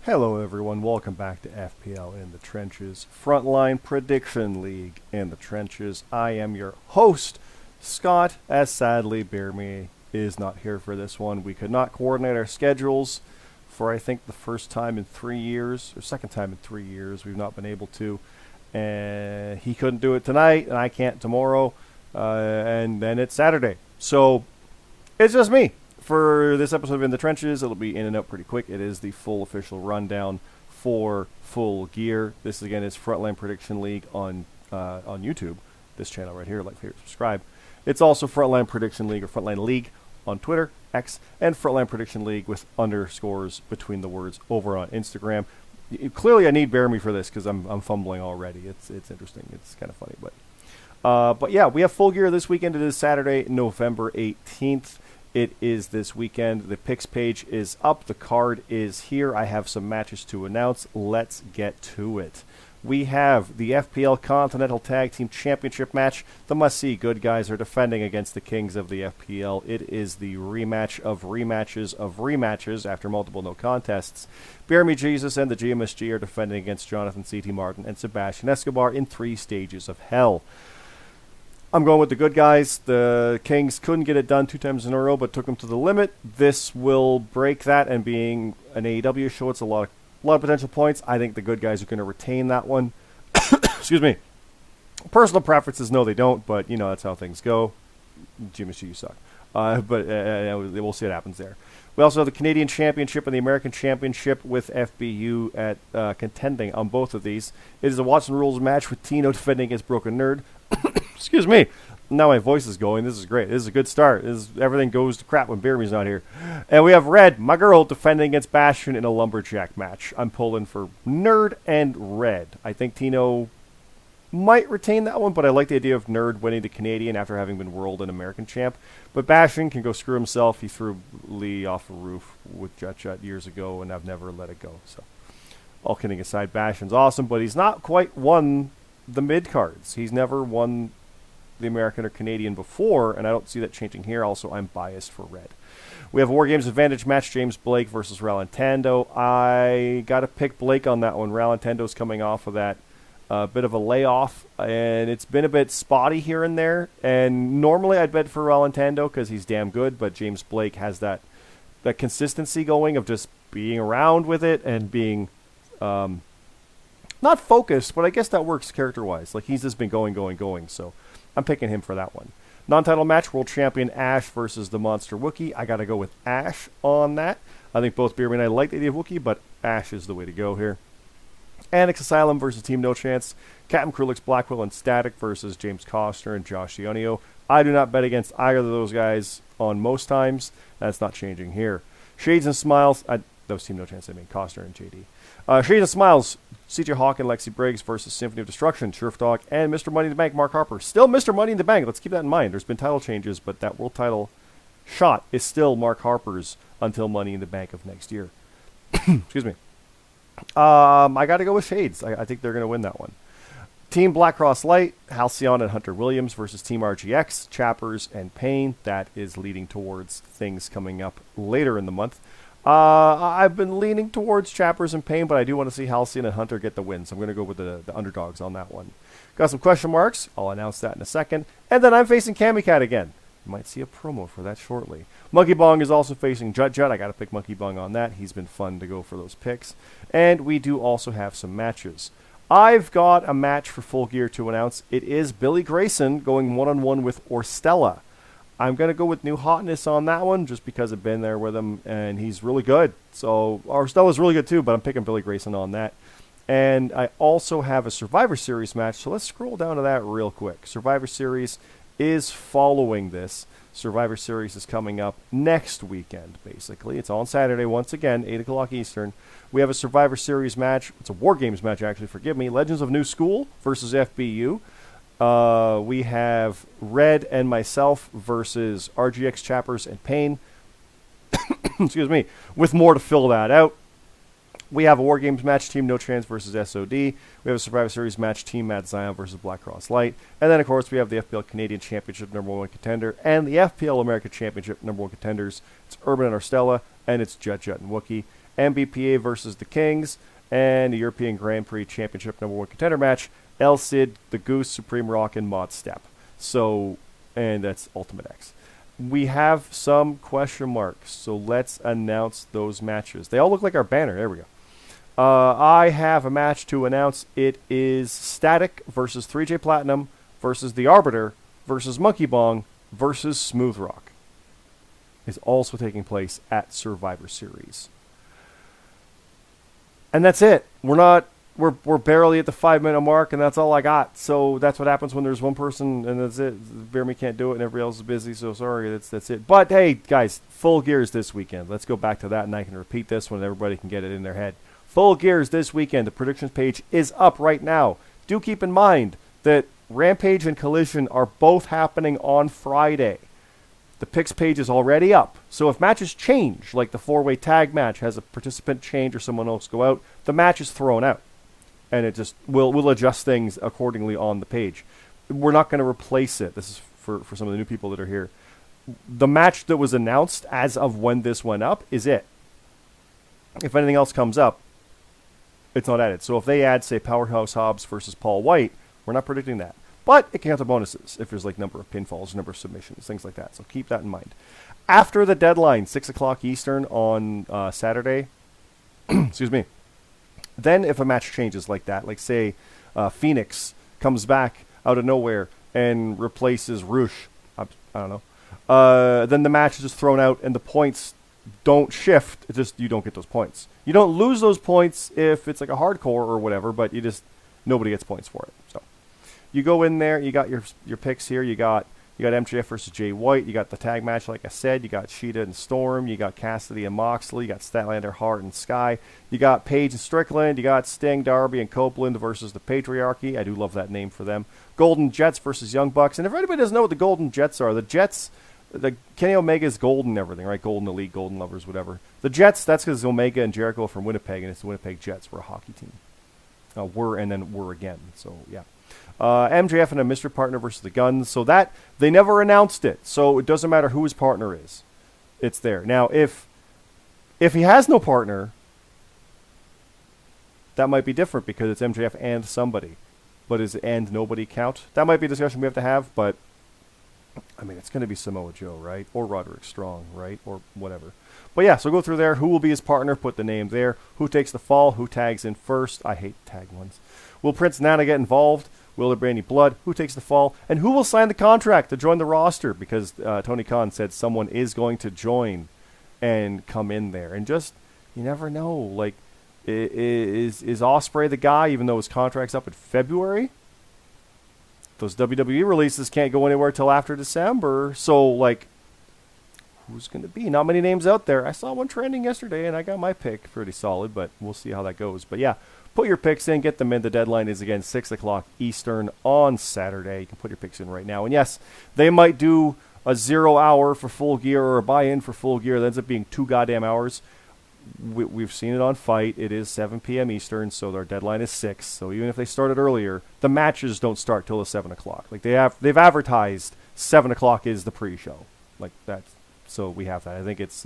Hello everyone, welcome back to FPL in the Trenches, Frontline Prediction League in the Trenches. I am your host, Scott, as sadly Bear Me is not here for this one. We could not coordinate our schedules for I think the first time in 3 years, or second time in 3 years. We've not been able to. And he couldn't do it tonight, and I can't tomorrow, and then it's Saturday. So it's just me. For this episode of In the Trenches, it'll be in and out pretty quick. It is the full official rundown for Full Gear. This, again, is Frontline Prediction League on YouTube. This channel right here, like, favorite, subscribe. It's also Frontline Prediction League or Frontline League on Twitter, X, and Frontline Prediction League with underscores between the words over on Instagram. Clearly, I need Bear Me for this because I'm fumbling already. It's interesting. It's kind of funny, but yeah, we have Full Gear this weekend. It is Saturday, November 18th. It is this weekend. The picks page is up. The card is here. I have some matches to announce. Let's get to it. We have the FPL Continental Tag Team Championship match. The must-see good guys are defending against the kings of the FPL. It is the rematch of rematches of rematches after multiple no contests. Bear Me Jesus and the GMSG are defending against Jonathan C.T. Martin and Sebastian Escobar in 3 stages of hell. I'm going with the good guys. The Kings couldn't get it done 2 times in a row, but took them to the limit. This will break that, and being an AEW show, it's a lot of potential points. I think the good guys are going to retain that one. Excuse me. Personal preferences, no, they don't, but you know that's how things go. GMSG, you suck. But we'll see what happens there. We also have the Canadian Championship and the American Championship with FBU at contending on both of these. It is a Watson Rules match with Tino defending against Broken Nerd. Excuse me. Now my voice is going. This is great. This is a good start. Everything goes to crap when Bearme's not here. And we have Red, my girl, defending against Bastion in a Lumberjack match. I'm pulling for Nerd and Red. I think Tino might retain that one, but I like the idea of Nerd winning the Canadian after having been World and American champ. But Bastion can go screw himself. He threw Lee off a roof with Jut years ago, and I've never let it go. So, all kidding aside, Bastion's awesome, but he's not quite won the mid cards. He's never won the American or Canadian before, and I don't see that changing here. Also, I'm biased for Red. We have a War Games Advantage match, James Blake versus Ralantando. I got to pick Blake on that one. Ralantando's coming off of that bit of a layoff, and it's been a bit spotty here and there. And normally I'd bet for Ralantando because he's damn good, but James Blake has that consistency going of just being around with it and being not focused, but I guess that works character-wise. Like, he's just been going, so I'm picking him for that one. Non-title match, World Champion Ash versus the Monster Wookiee. I got to go with Ash on that. I think both Beerman and I like the idea of Wookiee, but Ash is the way to go here. Annex Asylum versus Team No Chance. Captain Krulix Blackwell and Static versus James Costner and Josh Ionio. I do not bet against either of those guys on most times. That's not changing here. Shades and Smiles. That was Team No Chance, I mean Costner and JD. Shades and Smiles, CJ Hawk and Lexi Briggs versus Symphony of Destruction, Turf Dog, and Mr. Money in the Bank, Mark Harper. Still Mr. Money in the Bank. Let's keep that in mind. There's been title changes, but that world title shot is still Mark Harper's until Money in the Bank of next year. Excuse me. I got to go with Shades. I think they're going to win that one. Team Black Cross Light, Halcyon and Hunter Williams versus Team RGX, Chappers and Payne. That is leading towards things coming up later in the month. I've been leaning towards Chappers and Payne, but I do want to see Halcyon and Hunter get the win, so I'm going to go with the underdogs on that one. Got some question marks. I'll announce that in a second. And then I'm facing Kamikat again. You might see a promo for that shortly. Monkey Bong is also facing Jut. I got to pick Monkey Bong on that. He's been fun to go for those picks. And we do also have some matches. I've got a match for Full Gear to announce. It is Billy Grayson going one-on-one with Orstella. I'm going to go with New Hotness on that one just because I've been there with him, and he's really good. So Orstella's really good too, but I'm picking Billy Grayson on that. And I also have a Survivor Series match, so let's scroll down to that real quick. Survivor Series is following this. Survivor Series is coming up next weekend, basically. It's on Saturday once again, 8 o'clock Eastern. We have a Survivor Series match. It's a War Games match, actually, forgive me. Legends of New School versus FBU. We have Red and myself versus RGX, Chappers, and Payne. Excuse me. With more to fill that out. We have a War Games match, Team No Chance versus SOD. We have a Survivor Series match, Team Mad Zion versus Black Cross Light. And then, of course, we have the FPL Canadian Championship #1 contender and the FPL American Championship #1 contenders. It's Urban and Orstella, and it's Jut and Wookiee. MBPA versus the Kings, and the European Grand Prix Championship #1 contender match, El Cid, the Goose, Supreme Rock, and Mod Step. So, and that's Ultimate X. We have some question marks, so let's announce those matches. They all look like our banner. There we go. I have a match to announce. It is Static versus 3J Platinum versus The Arbiter versus Monkey Bong versus Smooth Rock. Is also taking place at Survivor Series. And that's it. We're barely at the 5-minute mark, and that's all I got. So that's what happens when there's one person, and that's it. Jeremy can't do it, and everybody else is busy, so sorry, that's it. But, hey, guys, Full Gear is this weekend. Let's go back to that, and I can repeat this when everybody can get it in their head. Full Gear is this weekend. The predictions page is up right now. Do keep in mind that Rampage and Collision are both happening on Friday. The picks page is already up. So if matches change, like the 4-way tag match has a participant change or someone else go out, the match is thrown out. And it just we'll adjust things accordingly on the page. We're not going to replace it. This is for some of the new people that are here. The match that was announced as of when this went up is it. If anything else comes up, it's not added. So if they add, say, Powerhouse Hobbs versus Paul White, we're not predicting that. But it can count the bonuses if there's like number of pinfalls, number of submissions, things like that. So keep that in mind. After the deadline, 6 o'clock Eastern on Saturday, excuse me, then if a match changes like that, like say Phoenix comes back out of nowhere and replaces Roosh, I don't know, then the match is just thrown out and the points don't shift. It's just you don't get those points. You don't lose those points if it's like a hardcore or whatever, but nobody gets points for it. So you go in there, you got your picks here. You got MJF versus Jay White. You got the tag match, like I said. You got Sheeta and Storm. You got Cassidy and Moxley. You got Statlander, Hart, and Sky. You got Paige and Strickland. You got Sting, Darby, and Copeland versus the Patriarchy. I do love that name for them. Golden Jets versus Young Bucks. And if anybody doesn't know what the Golden Jets are, the Jets, the Kenny Omega's Golden everything, right? Golden Elite, Golden Lovers, whatever. The Jets, that's because Omega and Jericho are from Winnipeg, and it's the Winnipeg Jets. We're a hockey team. We're again. So, yeah. MJF and a mystery partner versus the Guns. So that, they never announced it. So it doesn't matter who his partner is. It's there. Now, if he has no partner, that might be different because it's MJF and somebody. But is and nobody count? That might be a discussion we have to have, but I mean, it's going to be Samoa Joe, right? Or Roderick Strong, right? Or whatever. But yeah, so go through there. Who will be his partner? Put the name there. Who takes the fall? Who tags in first? I hate tag ones. Will Prince Nana get involved? Will there be any blood? Who takes the fall? And who will sign the contract to join the roster? Because Tony Khan said someone is going to join and come in there. And just, you never know. Like, is Ospreay the guy, even though his contract's up in February? Those WWE releases can't go anywhere till after December. So, like, who's going to be? Not many names out there. I saw one trending yesterday, and I got my pick pretty solid, but we'll see how that goes. But, yeah. Put your picks in, get them in. The deadline is, again, 6 o'clock Eastern on Saturday. You can put your picks in right now. And, yes, they might do a 0 hour for Full Gear or a buy-in for Full Gear. That ends up being 2 goddamn hours. We've seen it on Fight. It is 7 p.m. Eastern, so their deadline is 6. So even if they started earlier, the matches don't start till the 7 o'clock. Like, they've advertised 7 o'clock is the pre-show. Like, that. So we have that. I think it's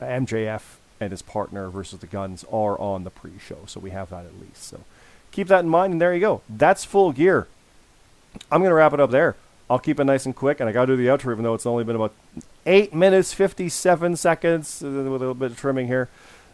MJF and his partner versus the Guns are on the pre-show. So we have that at least. So keep that in mind, and there you go. That's Full Gear. I'm going to wrap it up there. I'll keep it nice and quick, and I got to do the outro even though it's only been about 8 minutes, 57 seconds with a little bit of trimming here.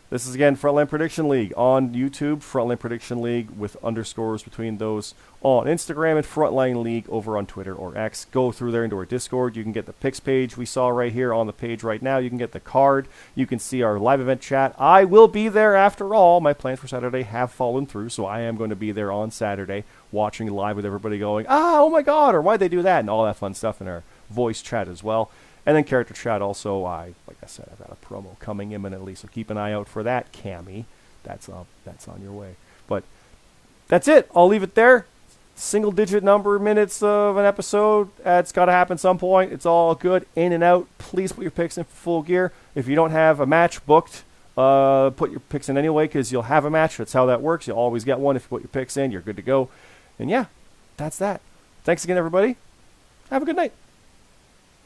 This is, again, Frontline Prediction League on YouTube, Frontline Prediction League with underscores between those on Instagram, and Frontline League over on Twitter or X. Go through there into our Discord. You can get the picks page we saw right here on the page right now. You can get the card. You can see our live event chat. I will be there after all. My plans for Saturday have fallen through, so I am going to be there on Saturday watching live with everybody going, oh my God, or why'd they do that, and all that fun stuff in our voice chat as well. And then character chat also, like I said, I've got a promo coming imminently, so keep an eye out for that, Cammy. That's on your way. But that's it. I'll leave it there. Single-digit number of minutes of an episode. It's got to happen some point. It's all good. In and out. Please put your picks in for Full Gear. If you don't have a match booked, put your picks in anyway because you'll have a match. That's how that works. You'll always get one. If you put your picks in, you're good to go. And yeah, that's that. Thanks again, everybody. Have a good night.